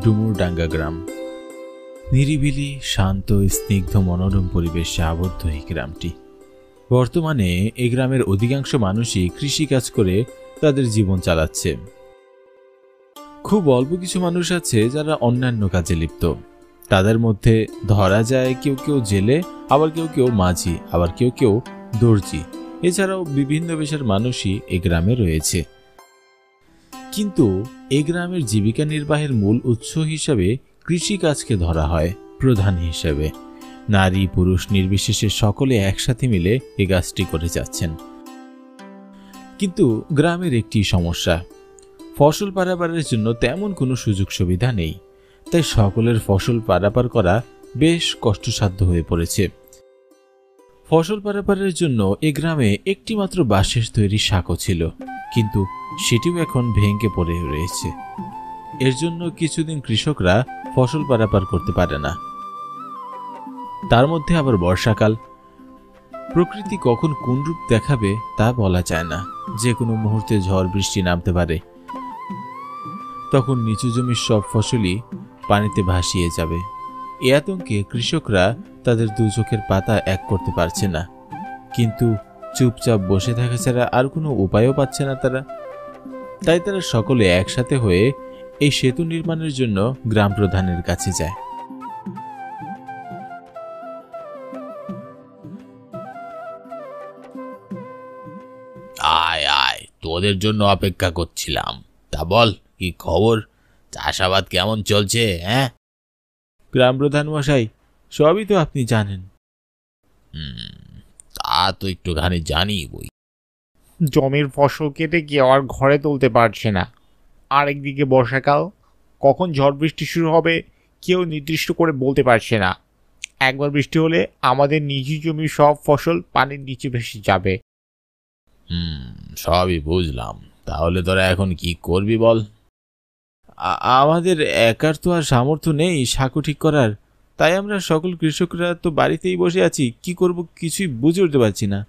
ডুমুরডাঙ্গা গ্রাম। নিরিবিলি, শান্ত, স্নিগ্ধ, মনোরম পরিবেশে আবদ্ধ এই গ্রামটি। বর্তমানে এই গ্রামের অধিকাংশ মানুষই কৃষিকাজ করে তাদের জীবন চালাচ্ছে। খুব অল্প কিছু মানুষ আছে যারা অন্যান্য কাজে লিপ্ত। তাদের মধ্যে ধরা যায় কেউ কেউ জেলে, আবার কেউ কেউ মাঝি, আবার কেউ কেউ দর্জি। এছাড়াও বিভিন্ন পেশার মানুষই এই গ্রামে রয়েছে। কিন্তু এই গ্রামের জীবিকা নির্বাহের মূল উৎস হিসাবে কৃষিকাজকে ধরা হয় প্রধান হিসেবে। নারী পুরুষ নির্বিশেষে সকলে একসাথে মিলে এই কাজটি করে যাচ্ছেন। কিন্তু গ্রামের একটি সমস্যা, ফসল পারাপারের জন্য তেমন কোনো সুযোগ সুবিধা নেই। তাই সকলের ফসল পারাপার করা বেশ কষ্টসাধ্য হয়ে পড়েছে। ফসল পারাপারের জন্য এ গ্রামে একটি মাত্র বাঁশের তৈরি সাঁকো ছিল, কিন্তু সেটিও এখন ভেঙে পড়ে রয়েছে। এর জন্য কিছুদিন কৃষকরা ফসল পারাপার করতে পারে না। তার মধ্যে আবার বর্ষাকাল, প্রকৃতি কখন কোন রূপ দেখাবে তা বলা যায় না। যে কোনো মুহূর্তে ঝড় বৃষ্টি নামতে পারে। তখন নিচু জমির সব ফসলই পানিতে ভাসিয়ে যাবে। এ আতঙ্কে কৃষকরা তাদের দু চোখের পাতা এক করতে পারছে না। কিন্তু চুপচাপ বসে থাকা ছাড়া আর কোনো উপায়ও পাচ্ছে না তারা। তাই তারা সকলে একসাথে হয়ে এই সেতু নির্মাণের জন্য গ্রাম প্রধানের কাছে যায়। আয় আয়, তোদের জন্য অপেক্ষা করছিলাম। তা বল, কি খবর? চাষাবাদ কেমন চলছে? গ্রাম প্রধান মশাই, সবই তো আপনি জানেন। তা তো একটুখানি জানি বই। জমির ফসল কেটে কেউ আর ঘরে তুলতে পারছে না। আরেকদিকে বর্ষাকাল, কখন ঝড় বৃষ্টি শুরু হবে কেউ নির্দিষ্ট করে বলতে পারছে না। একবার বৃষ্টি হলে আমাদের নিচু জমির সব ফসল পানির নিচে ভেসে যাবে। সবই বুঝলাম। তাহলে তোরা এখন কি করবি বল? আমাদের একার তো আর সামর্থ্য নেই সাঁকো ঠিক করার। তাই আমরা সকল কৃষকরা তো বাড়িতেই বসে আছি। কি করব কিছুই বুঝে উঠতে পারছি না।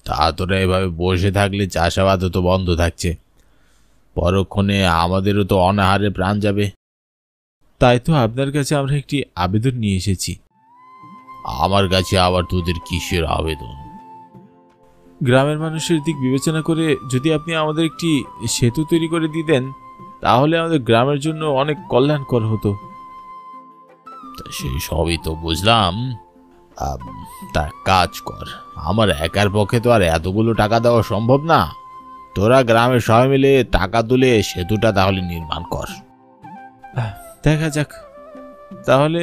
তা তোরা এভাবে বসে থাকলে চাষাবাদও তো বন্ধ থাকছে। পরক্ষণে আমাদেরও তো অনাহারে প্রাণ যাবে। তাই তো আপনার কাছে আমরা একটি আবেদন নিয়ে এসেছি। আমার কাছে আবার তোদের কিসের আবেদন? গ্রামের মানুষের দিক বিবেচনা করে যদি আপনি আমাদের একটি সেতু তৈরি করে দিতেন, তাহলে আমাদের গ্রামের জন্য অনেক কল্যাণকর হতো। সেই সবই তো বুঝলাম। তার কাজ কর, আমার একার পক্ষে তো আর এতগুলো টাকা দেওয়া সম্ভব না। তোরা গ্রামের সবাই মিলে টাকা তুলে সেতুটা তাহলে নির্মাণ কর। দেখা যাক, তাহলে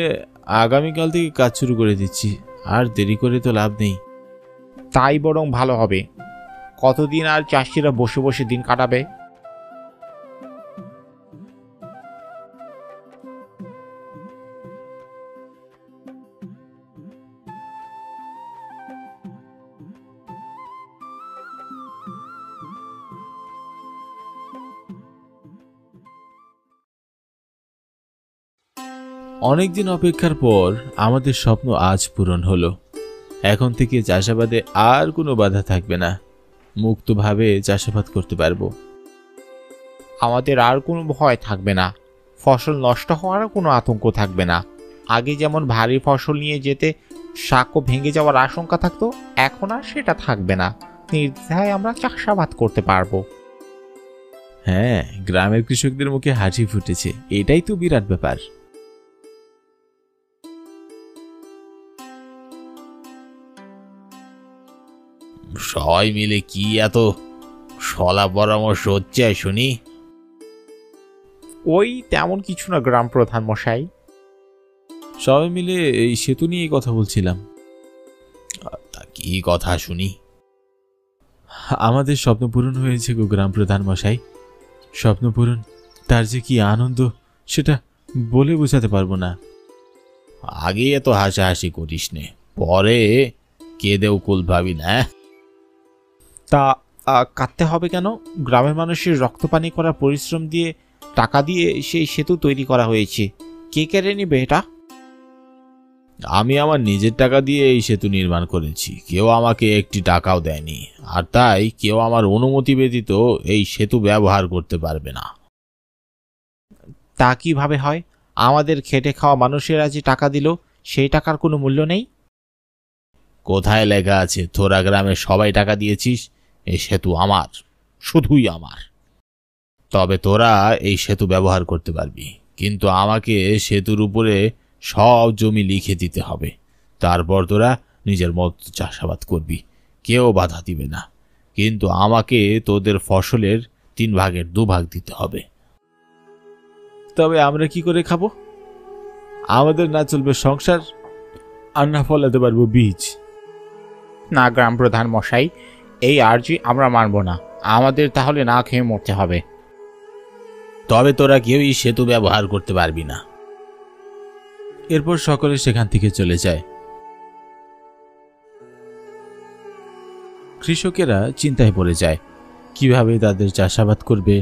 আগামীকাল থেকে কাজ শুরু করে দিচ্ছি। আর দেরি করে তো লাভ নেই। তাই বরং ভালো হবে। কতদিন আর চাষিরা বসে বসে দিন কাটাবে? অনেকদিন অপেক্ষার পর আমাদের স্বপ্ন আজ পূরণ হলো। এখন থেকে চাষাবাদে আর কোনো বাধা থাকবে না। মুক্তভাবে চাষাবাদ করতে পারবো। আমাদের আর কোনো ভয় থাকবে না। ফসল নষ্ট হওয়ারও কোনো আতঙ্ক থাকবে না। আগে যেমন ভারী ফসল নিয়ে যেতে সাঁকো ভেঙে যাওয়ার আশঙ্কা থাকতো, এখন আর সেটা থাকবে না। নির্দ্বিধায় আমরা চাষাবাদ করতে পারবো। হ্যাঁ, গ্রামের কৃষকদের মুখে হাসি ফুটেছে। এটাই তো বিরাট ব্যাপার। সবাই মিলে কি এত সলা পরামর্শ হচ্ছে শুনি? ওই তেমন কিছু না গ্রাম প্রধান মশাই। সবাই মিলে এই সেতু নিয়ে কথা বলছিলাম। তা কি কথা শুনি? আমাদের স্বপ্ন পূরণ হয়েছে গো গ্রাম প্রধান মশাই। স্বপ্ন পূরণ, তার যে কি আনন্দ সেটা বলে বোঝাতে পারবো না। আগে এত হাসাহাসি করিস নে, পরে কেঁদেও কুল ভাবি না। তা কাটতে হবে কেন? গ্রামের মানুষের রক্তপানি করা পরিশ্রম দিয়ে, টাকা দিয়ে সেই সেতু তৈরি করা হয়েছে। কে কেড়ে নেবে এটা? আমি আমার নিজের টাকা দিয়ে এই সেতু নির্মাণ করেছি। কেউ আমাকে একটি টাকাও দেয়নি। আর তাই কেউ আমার অনুমতি ব্যতীত এই সেতু ব্যবহার করতে পারবে না। তা কিভাবে হয়? আমাদের খেটে খাওয়া মানুষেরা যে টাকা দিল, সেই টাকার কোনো মূল্য নেই? কোথায় লেখা আছে তোরা গ্রামের সবাই টাকা দিয়েছিস? এই সেতু আমার, শুধুই আমার। তবে তোরা এই সেতু ব্যবহার করতে পারবি, কিন্তু আমাকে সেতুর উপরে সব জমি লিখে দিতে হবে। তারপর তোরা নিজের মতো চাষাবাদ করবি, কেউ বাধা দিবে না। কিন্তু আমাকে তোদের ফসলের 3 ভাগের 2 ভাগ দিতে হবে। তবে আমরা কি করে খাবো? আমাদের না চলবে সংসার, আর না ফলাতে পারবো বীজ। না গ্রাম প্রধান মশাই, এই আর্জি আমরা মানব না। আমাদের তাহলে না খেয়ে মরতে হবে। তবে তোরা কেউই সেতু ব্যবহার করতে পারবি না। এরপর সকলে সেখান থেকে চলে যায়। কৃষকেরা চিন্তায় পড়ে যায়, কিভাবে তাদের চাষাবাদ করবে,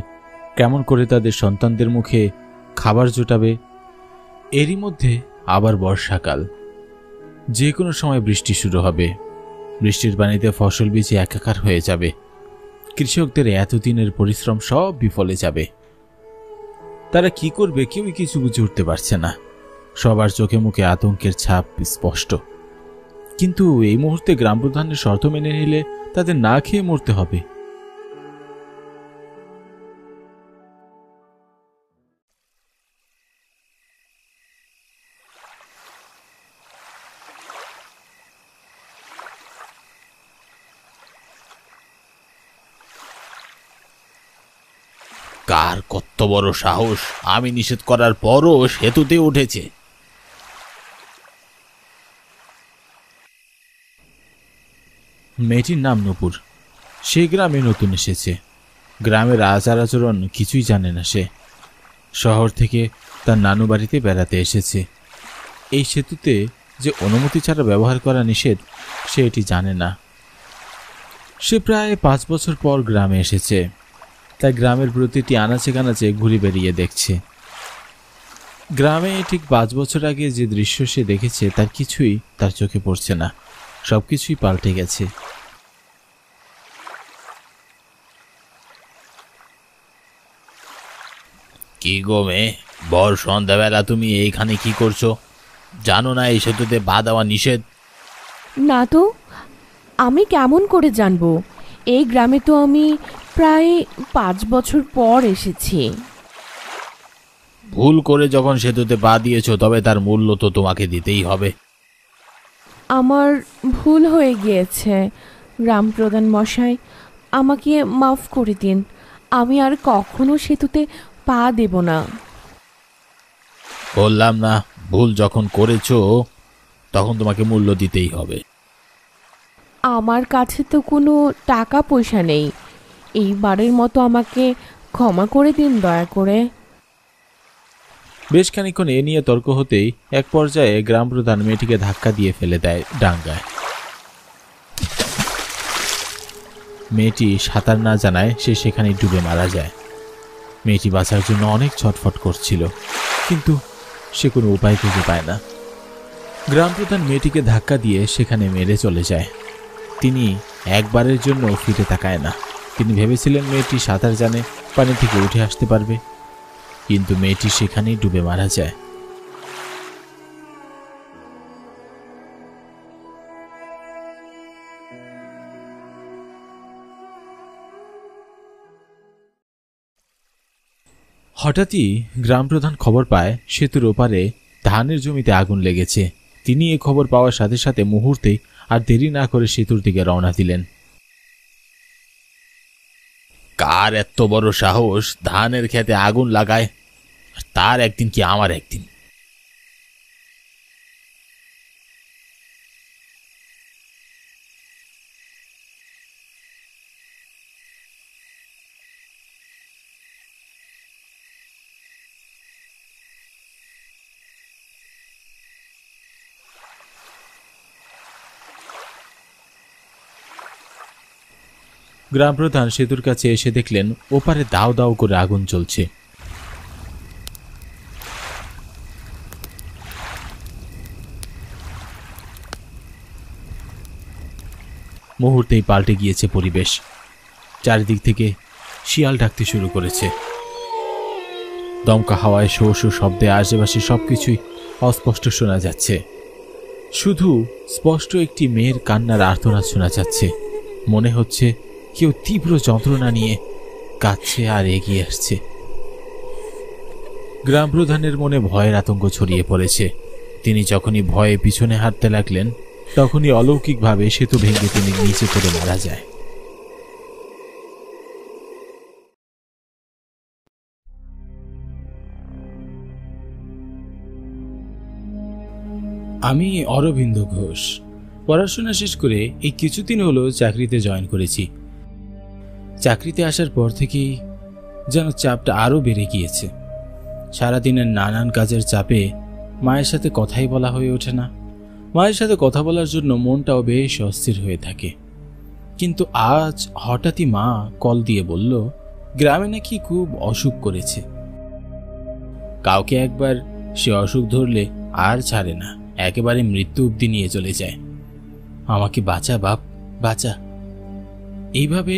কেমন করে তাদের সন্তানদের মুখে খাবার জোটাবে। এরই মধ্যে আবার বর্ষাকাল, যে কোনো সময় বৃষ্টি শুরু হবে। বৃষ্টির পানিতে ফসল বীজে একাকার হয়ে যাবে। কৃষকদের এতদিনের পরিশ্রম সব বিফলে যাবে। তারা কি করবে কেউই কিছু বুঝে উঠতে পারছে না। সবার চোখে মুখে আতঙ্কের ছাপ স্পষ্ট। কিন্তু এই মুহূর্তে গ্রাম প্রধানের শর্ত মেনে নিলে তাদের না খেয়ে মরতে হবে। কার কত বড় সাহস, আমি নিষেধ করার পরও সেতুতে উঠেছে। মেয়েটির নাম নূপুর। সে গ্রামে নতুন এসেছে। গ্রামের আচার আচরণ কিছুই জানে না সে। শহর থেকে তার নানু বাড়িতে বেড়াতে এসেছে। এই সেতুতে যে অনুমতি ছাড়া ব্যবহার করা নিষেধ, সে এটি জানে না। সে প্রায় 5 বছর পর গ্রামে এসেছে, তাই গ্রামের প্রতিটি আনাচে কানাচে ঘুরে বেরিয়ে দেখছে। গ্রামে ঠিক 5 বছর আগে যে দৃশ্য সে দেখেছে তার কিছুই তার চোখে পড়ছে না। সবকিছুই পাল্টে গেছে। কি গো মেয়ে, বর সন্ধ্যাবেলা তুমি এইখানে কি করছো? জানো না এই সেতুতে পা দেওয়া নিষেধ? না তো, আমি কেমন করে জানবো? এই গ্রামে তো আমি প্রায় 5 বছর পর এসেছি। ভুল করে যখন সেতুতে পা দিয়েছো, তবে তার মূল্য তো তোমাকে দিতেই হবে। আমার ভুল হয়ে গিয়েছে গ্রাম প্রধান মশাই, আমাকে মাফ করে দিন। আমি আর কখনো সেতুতে পা দেব না। বললাম না, ভুল যখন করেছো তখন তোমাকে মূল্য দিতেই হবে। আমার কাছে তো কোনো টাকা পয়সা নেই। এইবারের মতো আমাকে ক্ষমা করে দিন দয়া করে। বেশ খানিকক্ষণ এ নিয়ে তর্ক হতেই এক পর্যায়ে গ্রাম প্রধান মেয়েটিকে ধাক্কা দিয়ে ফেলে দেয় ডাঙ্গায়। মেয়েটি সাঁতার না জানায় সে সেখানে ডুবে মারা যায়। মেয়েটি বাঁচার জন্য অনেক ছটফট করছিল, কিন্তু সে কোনো উপায় খুঁজে পায় না। গ্রাম প্রধান মেয়েটিকে ধাক্কা দিয়ে সেখানে মেরে চলে যায়। তিনি একবারের জন্য ফিরে তাকায় না। তিনি ভেবেছিলেন মেয়েটি সাঁতার জানে, পানি থেকে উঠে আসতে পারবে, কিন্তু মেয়েটি সেখানেই ডুবে মারা যায়। হঠাৎই গ্রাম প্রধান খবর পায় সেতুর ওপারে ধানের জমিতে আগুন লেগেছে। তিনি এই খবর পাওয়ার সাথে সাথে মুহূর্তেই আর দেরি না করে সেতুর দিকে রওনা দিলেন। কার এত বড় সাহস ধানের খেতে আগুন লাগায়? তার একদিন কি আমার একদিন। গ্রাম প্রধান সেতুর কাছে এসে দেখলেন ওপারে দাও দাও করে আগুন জ্বলছে। মুহূর্তেই পাল্টে গিয়েছে পরিবেশ। চারিদিক থেকে শিয়াল ডাকতে শুরু করেছে। দমকা হাওয়ায় শো শো শব্দে আশেপাশে সবকিছুই অস্পষ্ট শোনা যাচ্ছে। শুধু স্পষ্ট একটি মেয়ের কান্নার আর্তনাদ শোনা যাচ্ছে। মনে হচ্ছে কেউ তীব্র যন্ত্রণা নিয়ে কাঁদছে আর এগিয়ে আসছে। গ্রাম প্রধানের মনে ভয়ের আতঙ্ক ছড়িয়ে পড়েছে। তিনি যখনই ভয়ে পিছনে হাঁটতে লাগলেন, তখনই অলৌকিকভাবে সেতু ভেঙে তিনি নিচে পড়ে মারা যায়। আমি অরবিন্দ ঘোষ। পড়াশোনা শেষ করে এই কিছুদিন হলো চাকরিতে জয়েন করেছি। চাকরিতে আসার পর থেকেই যেন চাপটা আরও বেড়ে গিয়েছে। সারাদিনের নানান কাজের চাপে মায়ের সাথে কথাই বলা হয়ে ওঠে না। মায়ের সাথে কথা বলার জন্য মনটাও বেশ অস্থির হয়ে থাকে। কিন্তু আজ হঠাৎই মা কল দিয়ে বলল, গ্রামে নাকি খুব অসুখ করেছে। কাউকে একবার সে অসুখ ধরলে আর ছাড়ে না, একেবারে মৃত্যু অবধি নিয়ে চলে যায়। আমাকে বাঁচা বাপ, বাঁচা। এইভাবে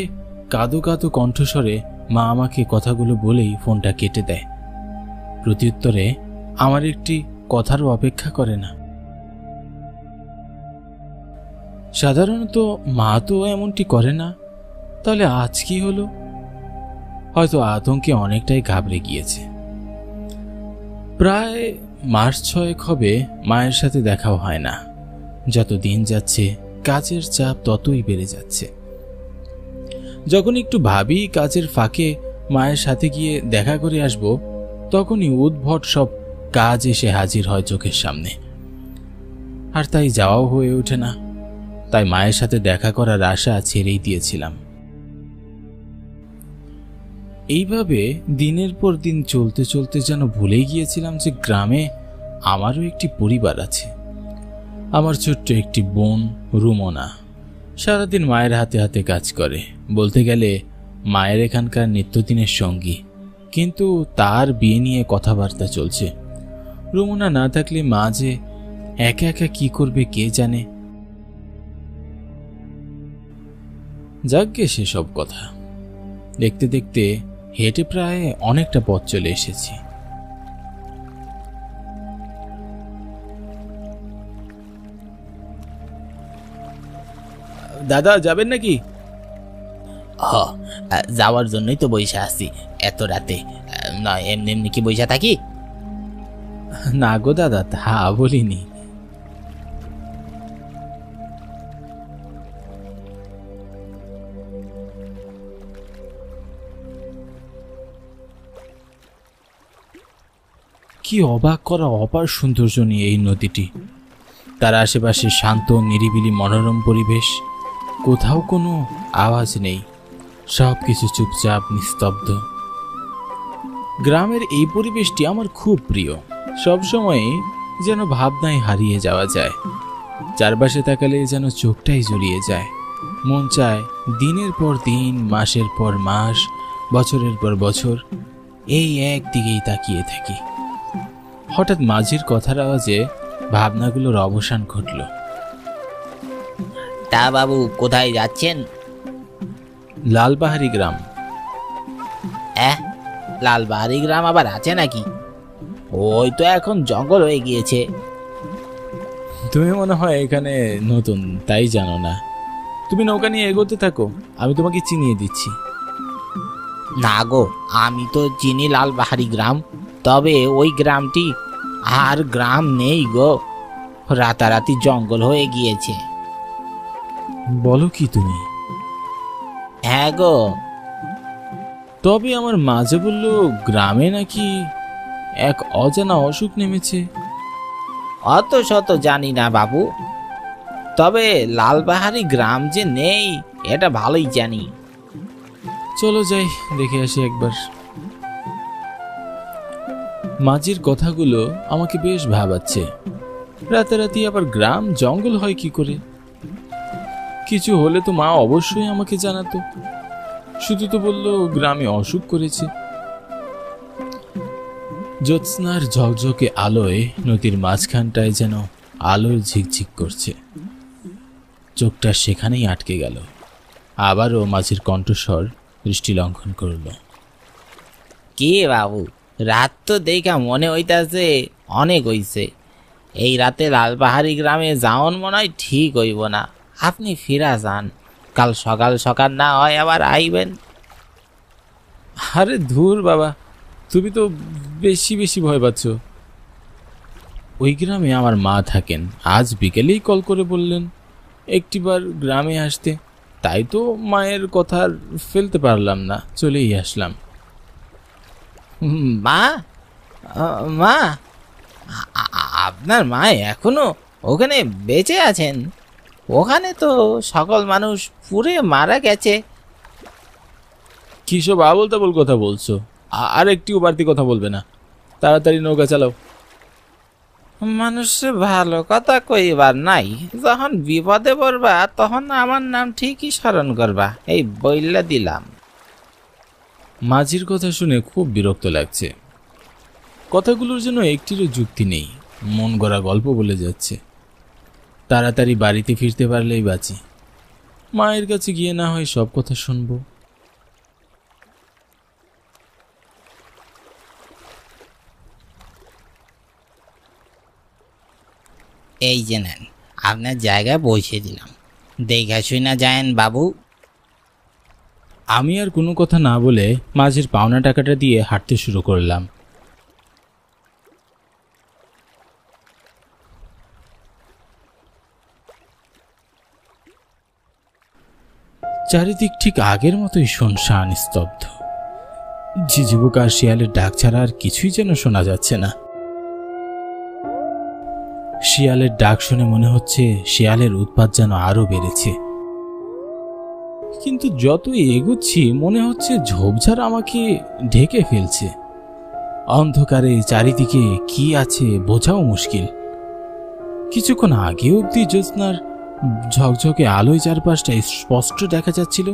কাঁদো কাঁদো কণ্ঠস্বরে মা আমাকে কথাগুলো বলেই ফোনটা কেটে দেয়। প্রত্যুত্তরে আমার একটি কথারও অপেক্ষা করে না। সাধারণত মা তো এমনটি করে না, তাহলে আজ কি হলো? হয়তো আতঙ্কে অনেকটাই ঘাবড়ে গিয়েছে। প্রায় মাস 6 হবে মায়ের সাথে দেখাও হয় না। যত দিন যাচ্ছে কাজের চাপ ততই বেড়ে যাচ্ছে। যখন একটু ভাবি কাজের ফাঁকে মায়ের সাথে গিয়ে দেখা করে আসব, তখনই উদ্ভট সব কাজ এসে হাজির হয় চোখের সামনে। আর তাই যাওয়াও হয়ে ওঠে না। তাই মায়ের সাথে দেখা করার আশা ছেড়েই দিয়েছিলাম। এইভাবে দিনের পর দিন চলতে চলতে যেন ভুলেই গিয়েছিলাম যে গ্রামে আমারও একটি পরিবার আছে। আমার ছোট্ট একটি বোন রুমনা সারাদিন মায়ের হাতে হাতে কাজ করে। বলতে গেলে মায়ের এখানকার নিত্যদিনের সঙ্গী। কিন্তু তার বিয়ে নিয়ে কথাবার্তা চলছে। রুমনা না থাকলে মা যে একা একা কি করবে কে জানে। যাকগে সেসব কথা। দেখতে দেখতে হেঁটে প্রায় অনেকটা পথ চলে এসেছি। দাদা যাবেন নাকি? যাওয়ার জন্যই তো বইসা আছি এত রাতে। না এমনি এমনি কি বইসা থাকি? না গো দাদা, তা বলিনি। কি অবাক করা অপার সৌন্দর্য নিয়ে এই নদীটি। তার আশেপাশে শান্ত নিরিবিলি মনোরম পরিবেশ। কোথাও কোনো আওয়াজ নেই, সব কিছু চুপচাপ নিস্তব্ধ। গ্রামের এই পরিবেশটি আমার খুব প্রিয়। সবসময় যেন ভাবনায় হারিয়ে যাওয়া যায়। চারপাশে তাকালে যেন চোখটাই জড়িয়ে যায়। মন চায় দিনের পর দিন, মাসের পর মাস, বছরের পর বছর এই একদিকেই তাকিয়ে থাকি। হঠাৎ মাঝির কথার আওয়াজে ভাবনাগুলোর অবসান ঘটল। তা বাবু কোথায় যাচ্ছেন? লালবাহারি গ্রাম। লালবাহারি গ্রাম আবার আছে নাকি? ওই তো এখন জঙ্গল হয়ে গিয়েছে। তুমি মনে হয় এখানে নতুন, তাই জানো না। তুমি নৌকা নিয়ে এগোতে থাকো, আমি তোমাকে চিনিয়ে দিচ্ছি। না গো, আমি তো চিনি লালবাহারি গ্রাম, তবে ওই গ্রামটি আর গ্রাম নেই গো, রাতারাতি জঙ্গল হয়ে গিয়েছে। বলো কি তুমি? হ্যাঁ গো। তবে আমার মাঝে বললো গ্রামে নাকি এক অজানা অসুখ নেমেছে। অত শত জানি না বাবু, তবে লালবাহারি গ্রাম যে নেই এটা ভালোই জানি। চলো যাই, দেখে আসি একবার। মাঝির কথাগুলো আমাকে বেশ ভাবাচ্ছে। রাতারাতি আবার গ্রাম জঙ্গল হয় কি করে? কিছু হলে তো মা অবশ্যই আমাকে জানাতো। শুধু তো বললো গ্রামে অসুখ করেছে। জ্যোৎস্নার ঝকঝকে আলোয় নদীর মাঝখানটায় যেন আলোর ঝিকঝিক করছে। চোখটা সেখানেই আটকে গেল। আবারও মাঝির কণ্ঠস্বর দৃষ্টি লঙ্ঘন করল। কে বাবু, রাত তো দেখা মনে হইতাছে অনেক হইছে। এই রাতে লালপাহাড়ি গ্রামে যাওন মনে হয় ঠিক হইব না। আপনি ফিরা যান, কাল সকাল সকাল না হয় আবার আইবেন। আরে ধুর বাবা, তুমি তো বেশি বেশি ভয় পাচ্ছ। ওই গ্রামে আমার মা থাকেন, আজ বিকেলেই কল করে বললেন একটিবার গ্রামে আসতে, তাই তো মায়ের কথা আর ফেলতে পারলাম না, চলেই আসলাম। মা, মা, আপনার মা এখনো ওখানে বেঁচে আছেন? ওখানে তো সকল মানুষ পুড়ে মারা গেছে। কি সব আবল তাবল কথা বলছো? আর একটিও বাড়তি কথা বলবে না, তাড়াতাড়ি নৌকা চালাও। মানুষে ভালো কথা কইবার নাই, যখন বিপদে পড়বা তখন আমার নাম ঠিকই স্মরণ করবা, এই বইলা দিলাম। মাঝির কথা শুনে খুব বিরক্ত লাগছে। কথাগুলোর জন্য একটিরও যুক্তি নেই, মন গড়া গল্প বলে যাচ্ছে। তাড়াতাড়ি বাড়িতে ফিরতে পারলেই বাঁচি, মায়ের কাছে গিয়ে না হয় সব কথা শুনবো। এই যে নেন, আপনার জায়গায় বসিয়ে দিলাম, দেখা শুই না যায়েন বাবু। আমি আর কোনো কথা না বলে মাঝির পাওনা টাকাটা দিয়ে হাঁটতে শুরু করলাম। চারিদিক ঠিক আগের মতোই শুনশান স্তব্ধ। ঝিঝিপোক আর শিয়ালের ডাক ছাড়া আর কিছুই যেন শোনা যাচ্ছে না। শিয়ালের ডাক শুনে মনে হচ্ছে শিয়ালের উৎপাত যেন আরো বেড়েছে, কিন্তু যতই এগোচ্ছি মনে হচ্ছে ঝোপঝাড় আমাকে ঢেকে ফেলছে। অন্ধকারে চারিদিকে কি আছে বোঝাও মুশকিল। কিছুক্ষণ আগে অবধি জ্যোৎস্নার ঝকঝকে আলোয় চারপাশটা স্পষ্ট দেখা যাচ্ছিল,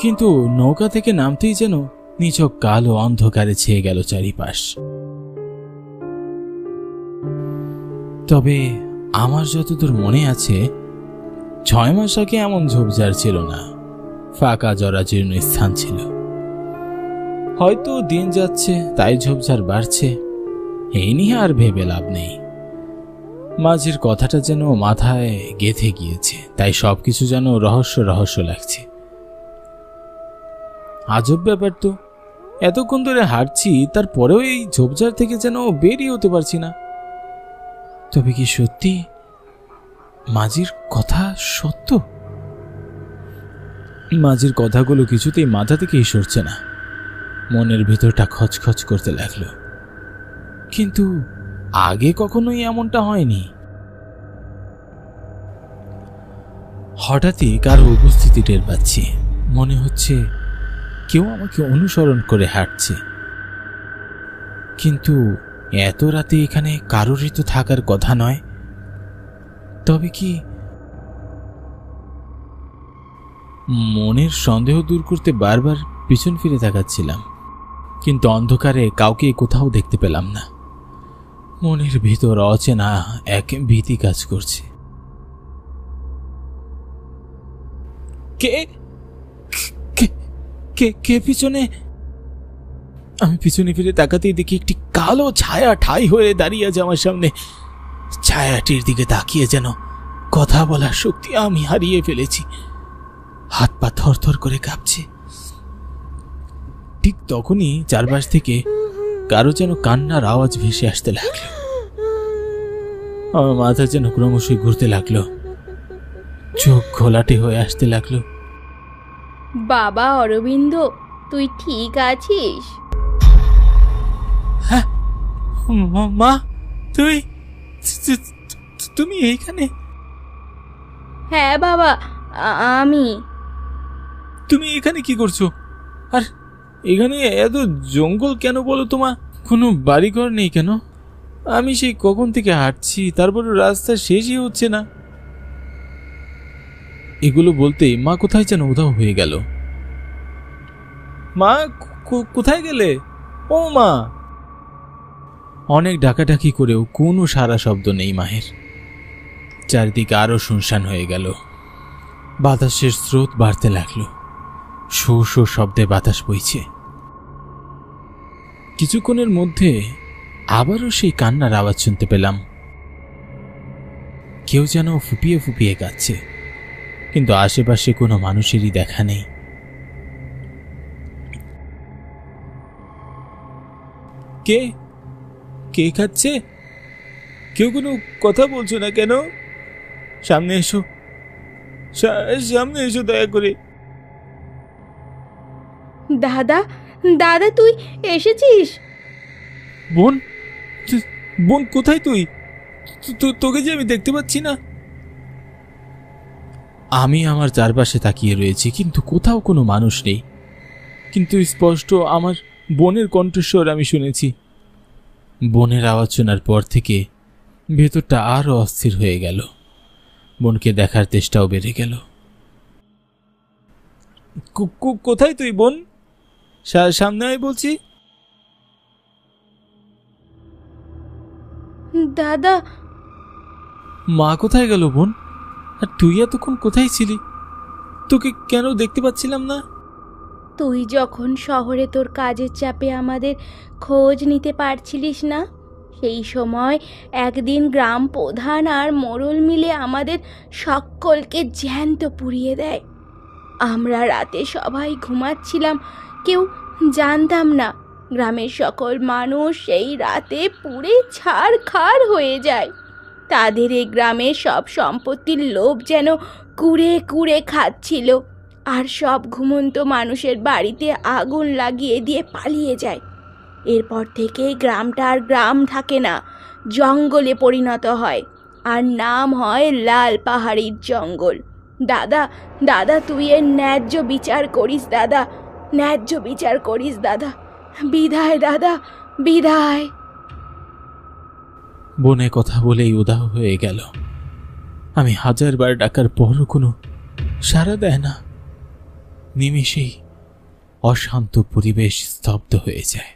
কিন্তু নৌকা থেকে নামতেই যেন নিছক কালো অন্ধকারে ছেয়ে গেল চারিপাশ। তবে আমার যতদূর মনে আছে 6 মাস আগে এমন ঝোপঝাড় ছিল না, ফাঁকা জরাজীর্ণ স্থান ছিল। হয়তো দিন যাচ্ছে তাই ঝোপঝাড় বাড়ছে, এই নিয়ে আর ভেবে লাভ নেই। মাঝির কথাটা যেন মাথায় গেঁথে গিয়েছে, তাই সবকিছু যেন রহস্য রহস্য লাগছে। আজব ব্যাপার তো, এতক্ষণ ধরে হাঁটছি তারপরেও এই ঝোপঝাড় থেকে যেন বেরিয়ে হতে পারছি না। তবে কি সত্যি মাঝির কথা সত্য? মাঝির কথাগুলো কিছুতেই মাথা থেকেই সরছে না, মনের ভেতরটা খচখচ করতে লাগলো। কিন্তু আগে কখনোই এমনটা হয়নি। হঠাৎই কারো উপস্থিতি টের পাচ্ছি, মনে হচ্ছে কেউ আমাকে অনুসরণ করে হাঁটছে। কিন্তু এত রাতে এখানে কারোরই তো থাকার কথা নয়। তবে কি? মনের সন্দেহ দূর করতে বারবার পিছন ফিরে তাকাচ্ছিলাম, কিন্তু অন্ধকারে কাউকে কোথাও দেখতে পেলাম না। মনের ভিতর অচেনা এক ভীতি কাজ করছে। কে কে কে কে পিছনে? আমি পিছনে ফিরে তাকাতেই দেখি একটি কালো ছায়া ঠাই হয়ে দাঁড়িয়ে আছে আমার সামনে। ছায়াটির দিকে তাকিয়ে যেন কথা বলার শক্তি আমি হারিয়ে ফেলেছি, হাত পা থরথর করে কাঁপছে। ঠিক তখনই চারপাশ থেকে কারো যেন কান্নার আওয়াজ ভেসে আসতে লাগলো। আমার মাথা যেন ক্রমশই ঘুরতে লাগলো, চোখ ঘোলাটে হয়ে আসতে লাগলো। বাবা অরবিন্দ, তুই ঠিক আছিস? হ্যাঁ মা, তুমি এইখানে? হ্যাঁ বাবা, আমি। তুমি এখানে কি করছো? আর এখানে এত জঙ্গল কেন বলো তোমা? কোনো বাড়িঘর নেই কেন? আমি সেই কখন থেকে হাঁটছি, তারপরে রাস্তা শেষই হচ্ছে না। এগুলো বলতেই মা কোথায় যেন উধাও হয়ে গেল। মা, কোথায় গেলে? ও মা! অনেক ডাকাডাকি করেও কোনো সারা শব্দ নেই মায়ের। চারিদিকে আরো শুনশান হয়ে গেল। বাতাসের স্রোত বাড়তে লাগলো, শো শো শব্দে বাতাস বইছে। কিছুক্ষণের মধ্যে আবারও সেই কান্নার আওয়াজ শুনতে পেলাম। কেউ যেন ফুপিয়ে ফুপিয়ে কাঁদছে, কিন্তু আশেপাশে কোনো মানুষেরই দেখা নেই। কে কে কাঁদছে? কেউ কোনো কথা বলছো না কেন? সামনে এসো, সামনে এসো দয়া করে। দাদা, দাদা তুই এসেছিস? বোন, বোন কোথায় তুই? তোকে যে আমি দেখতে পাচ্ছি না। আমি আমার চারপাশে তাকিয়ে রয়েছি, কিন্তু কোথাও কোনো মানুষ নেই। কিন্তু স্পষ্ট আমার বোনের কণ্ঠস্বর আমি শুনেছি। বোনের আওয়াজ শোনার পর থেকে ভেতরটা আরো অস্থির হয়ে গেল। বোনকে দেখার চেষ্টাও বেড়ে গেল। কোথায় তুই বোন? সামনে আয় বলছি। দাদা, মা কোথায় গেল বোন? আর তুই এতক্ষণ কোথায় ছিলি? তোকে কেন দেখতে পাচ্ছিলাম না? তুই যখন শহরে তোর কাজের চাপে আমাদের খোঁজ নিতে পারছিলিস না, সেই সময় একদিন গ্রাম প্রধান আর মোড়ল মিলে আমাদের সকলকে জ্যান্ত পুড়িয়ে দেয়। আমরা রাতে সবাই ঘুমাচ্ছিলাম, কেউ জানতাম না গ্রামের সকল মানুষ সেই রাতে পুড়ে ছারখার হয়ে যায়। তাদের এই গ্রামের সব সম্পত্তির লোভ যেন কুড়ে কুড়ে খাচ্ছিল, আর সব ঘুমন্ত মানুষের বাড়িতে আগুন লাগিয়ে দিয়ে পালিয়ে যায়। এরপর থেকে গ্রামটা আর গ্রাম থাকে না, জঙ্গলে পরিণত হয়, আর নাম হয় লাল পাহাড়ির জঙ্গল। দাদা, দাদা তুই এর ন্যায্য বিচার করিস দাদা, ন্যায্য বিচার করিস দাদা। বিদায় দাদা, বিদায়। বনে কথা বলেই উদাও হয়ে গেল। আমি হাজারবার ডাকার পরও কোনো সাড়া দেয় না। নিমেষেই অশান্ত পরিবেশ স্তব্ধ হয়ে যায়।